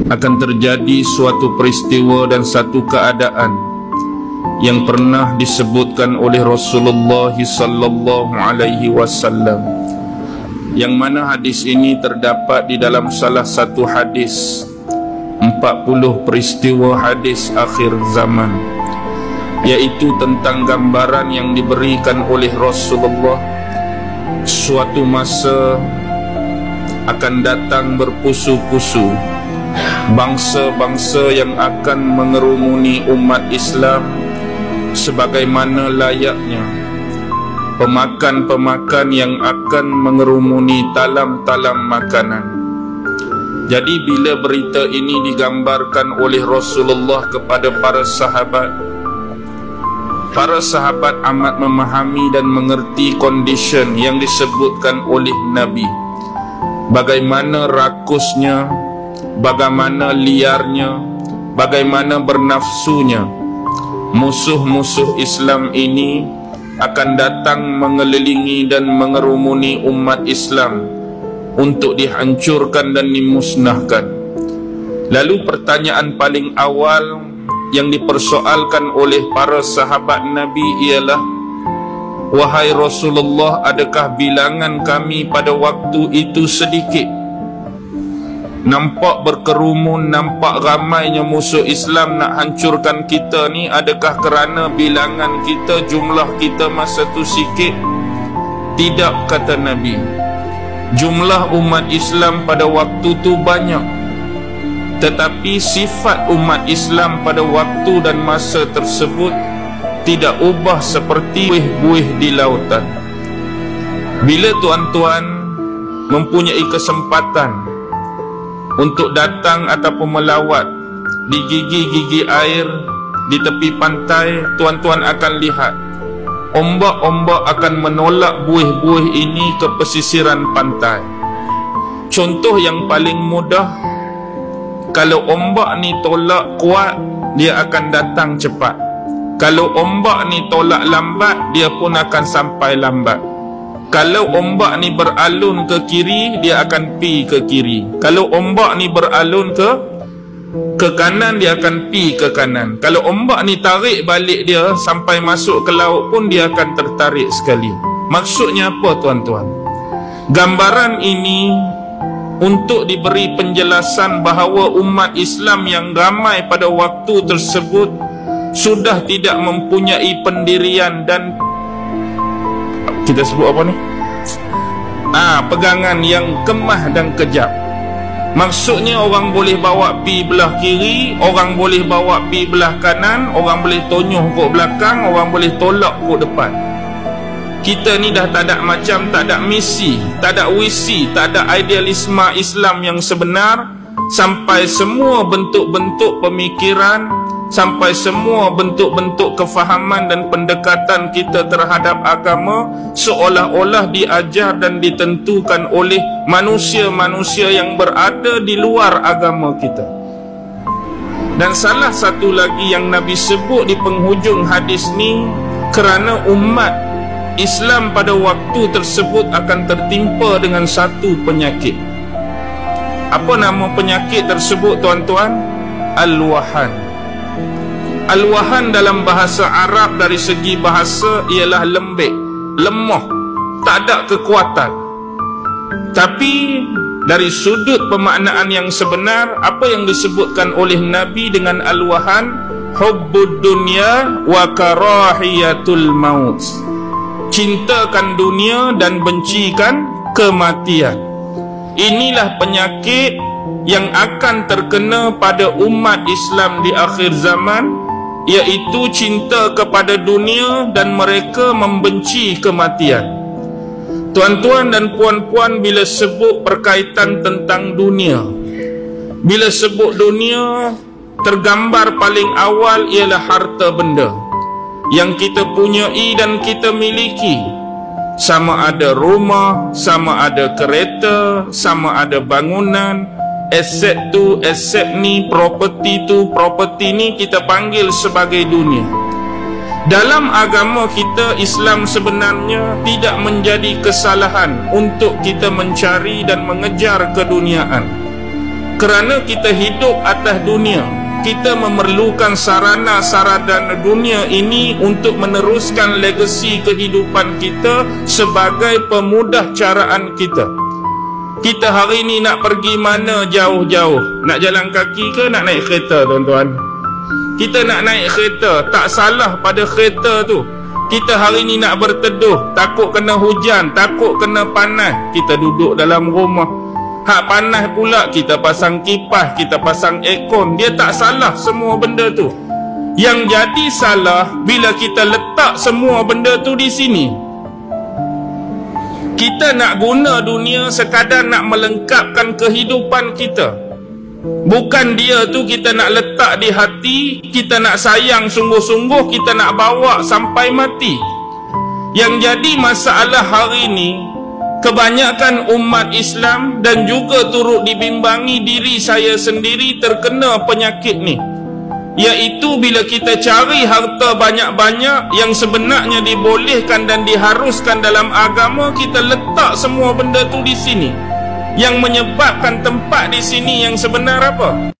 akan terjadi suatu peristiwa dan satu keadaan yang pernah disebutkan oleh Rasulullah sallallahu alaihi wasallam, yang mana hadis ini terdapat di dalam salah satu hadis 40 peristiwa hadis akhir zaman, yaitu tentang gambaran yang diberikan oleh Rasulullah. Suatu masa akan datang berpusu-pusu bangsa-bangsa yang akan mengerumuni umat Islam sebagaimana layaknya pemakan-pemakan yang akan mengerumuni talam-talam makanan. Jadi bila berita ini digambarkan oleh Rasulullah kepada para sahabat amat memahami dan mengerti kondisi yang disebutkan oleh Nabi. Bagaimana rakusnya, bagaimana liarnya, bagaimana bernafsunya musuh-musuh Islam ini akan datang mengelilingi dan mengerumuni umat Islam untuk dihancurkan dan dimusnahkan. Lalu pertanyaan paling awal yang dipersoalkan oleh para sahabat Nabi ialah, wahai Rasulullah, adakah bilangan kami pada waktu itu sedikit? Nampak berkerumun, nampak ramainya musuh Islam nak hancurkan kita ni, adakah kerana bilangan kita, jumlah kita masa tu sikit? Tidak, kata Nabi. Jumlah umat Islam pada waktu tu banyak, tetapi sifat umat Islam pada waktu dan masa tersebut tidak ubah seperti buih-buih di lautan. Bila tuan-tuan mempunyai kesempatan untuk datang ataupun melawat di gigi-gigi air di tepi pantai, tuan-tuan akan lihat ombak-ombak akan menolak buih-buih ini ke pesisiran pantai. Contoh yang paling mudah, kalau ombak ni tolak kuat, dia akan datang cepat. Kalau ombak ni tolak lambat, dia pun akan sampai lambat. Kalau ombak ni beralun ke kiri, dia akan pi ke kiri. Kalau ombak ni beralun ke kanan, dia akan pi ke kanan. Kalau ombak ni tarik balik dia sampai masuk ke laut pun, dia akan tertarik sekali. Maksudnya apa, tuan-tuan? Gambaran ini untuk diberi penjelasan bahawa umat Islam yang ramai pada waktu tersebut sudah tidak mempunyai pendirian dan kita sebut apa ni? Pegangan yang kemah dan kejap. Maksudnya orang boleh bawa pi belah kiri, orang boleh bawa pi belah kanan, orang boleh tonyoh ke belakang, orang boleh tolak ke depan. Kita ni dah tak ada macam, tak ada misi, tak ada visi, tak ada idealisme Islam yang sebenar, sampai semua bentuk-bentuk pemikiran, sampai semua bentuk-bentuk kefahaman dan pendekatan kita terhadap agama seolah-olah diajar dan ditentukan oleh manusia-manusia yang berada di luar agama kita. Dan salah satu lagi yang Nabi sebut di penghujung hadis ni, kerana umat Islam pada waktu tersebut akan tertimpa dengan satu penyakit. Apa nama penyakit tersebut, tuan-tuan? Al-Wahan. Al-Wahan dalam bahasa Arab dari segi bahasa ialah lembek, lemah, tak ada kekuatan. Tapi dari sudut pemaknaan yang sebenar, apa yang disebutkan oleh Nabi dengan Al-Wahan? Hubbud dunya wa karahiyatul maut. Cintakan dunia dan bencikan kematian. Inilah penyakit yang akan terkena pada umat Islam di akhir zaman, iaitu cinta kepada dunia dan mereka membenci kematian. Tuan-tuan dan puan-puan, bila sebut berkaitan tentang dunia, bila sebut dunia, tergambar paling awal ialah harta benda yang kita punyai dan kita miliki. Sama ada rumah, sama ada kereta, sama ada bangunan, aset tu, aset ni, properti tu, properti ni, kita panggil sebagai dunia. Dalam agama kita Islam sebenarnya tidak menjadi kesalahan untuk kita mencari dan mengejar keduniaan. Kerana kita hidup atas dunia, kita memerlukan sarana-sarana dunia ini untuk meneruskan legasi kehidupan kita sebagai pemudah caraan kita. Kita hari ni nak pergi mana jauh-jauh? Nak jalan kaki ke nak naik kereta, tuan-tuan? Kita nak naik kereta, tak salah pada kereta tu. Kita hari ni nak berteduh, takut kena hujan, takut kena panas, kita duduk dalam rumah. Hak panas pula, kita pasang kipas, kita pasang aircon. Dia tak salah semua benda tu. Yang jadi salah bila kita letak semua benda tu di sini. Kita nak guna dunia sekadar nak melengkapkan kehidupan kita. Bukan dia tu kita nak letak di hati, kita nak sayang sungguh-sungguh, kita nak bawa sampai mati. Yang jadi masalah hari ni, kebanyakan umat Islam dan juga turut dibimbangi diri saya sendiri terkena penyakit ni, iaitu bila kita cari harta banyak-banyak yang sebenarnya dibolehkan dan diharuskan dalam agama, kita letak semua benda tu di sini. Yang menyebabkan tempat di sini yang sebenar apa?